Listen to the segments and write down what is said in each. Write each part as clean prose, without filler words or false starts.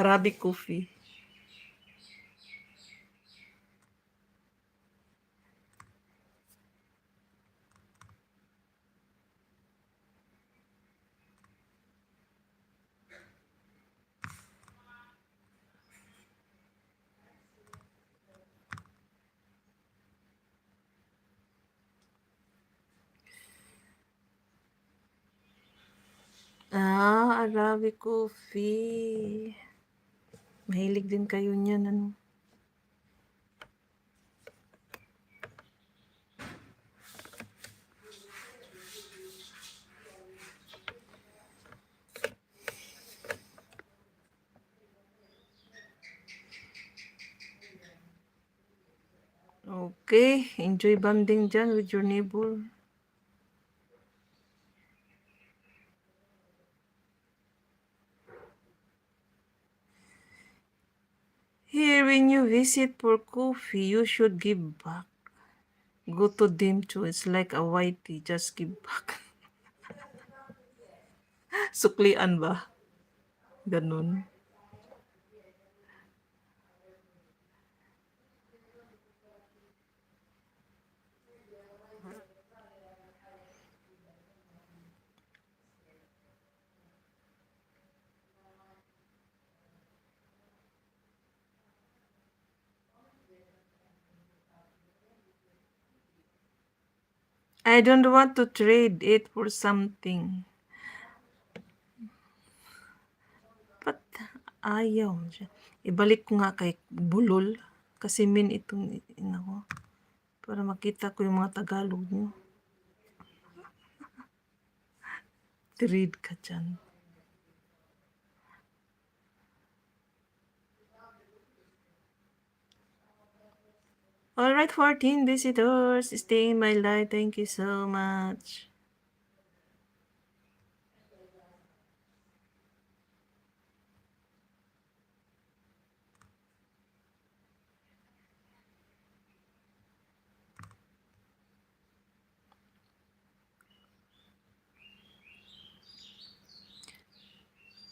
Arabic coffee. Arabic coffee. Mahilig din kayo niyan, ano? Okay, enjoy bonding dyan with your neighbor. Here, when you visit for coffee, you should give back. Go to them too. It's like a white tea. Just give back. Suklian ba? Ganun. I don't want to trade it for something. Ba't ayaw mo siya? Ibalik ko nga kay Bulol. Kasi itong ko. Para makita ko yung mga Tagalog nyo. Trade ka dyan. Alright, 14 visitors. Stay in my life. Thank you so much.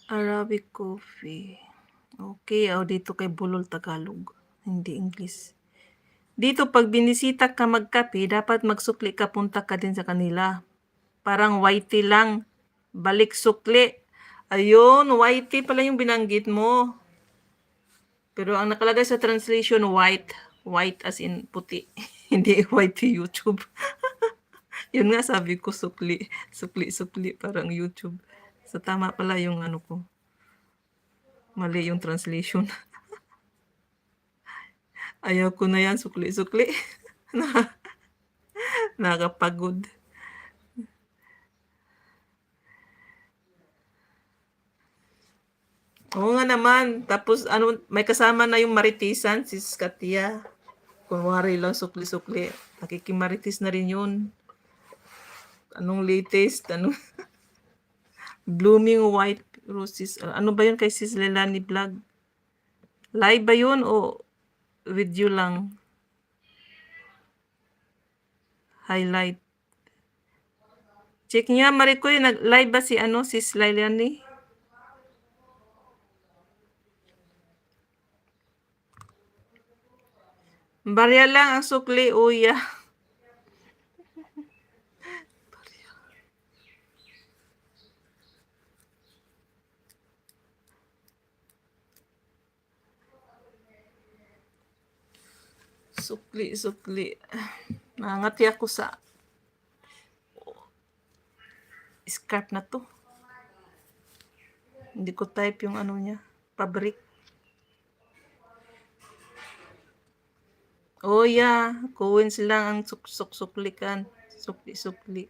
Arabic coffee. Okay, dito kay Bulol Tagalog. Hindi English. Dito pag binisita ka magkape, dapat magsukli ka, punta ka din sa kanila. Parang whitey lang. Balik sukli. Ayun, whitey pala yung binanggit mo. Pero ang nakalagay sa translation, white. White as in puti. Hindi whitey YouTube. Yun nga sabi ko, sukli. Sukli, parang YouTube. So tama pala yung ano ko. Mali yung translation. Ayaw ko na yan, sukli. Nakakapagod. Oo nga naman. Tapos may kasama na yung maritisan, si Katia. Kunwari lang sukli. Nakikimaritis na rin yun. Anong latest? Blooming White Roses. Ano ba yun kay Sis Lelani Vlog? Live ba yun o with you lang? Highlight. Check niya, Maricoy, nag-live ba si Sis Lelani? Barya lang ang sukli, uya. Sukli. Nangati ako sa scarf na to. Hindi ko type yung niya, fabric. Oh yeah, Coins lang ang suklikan. Sukli.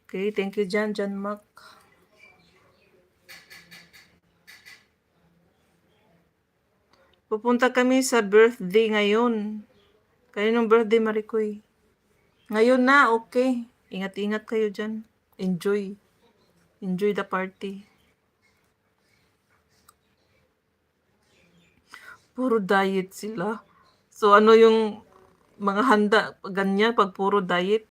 Okay, thank you John Mark. Pupunta kami sa birthday ngayon. Kaninong birthday, Maricoy? Ngayon na, okay. Ingat-ingat kayo dyan. Enjoy the party. Puro diet sila. So yung mga handa, ganyan, pag puro diet,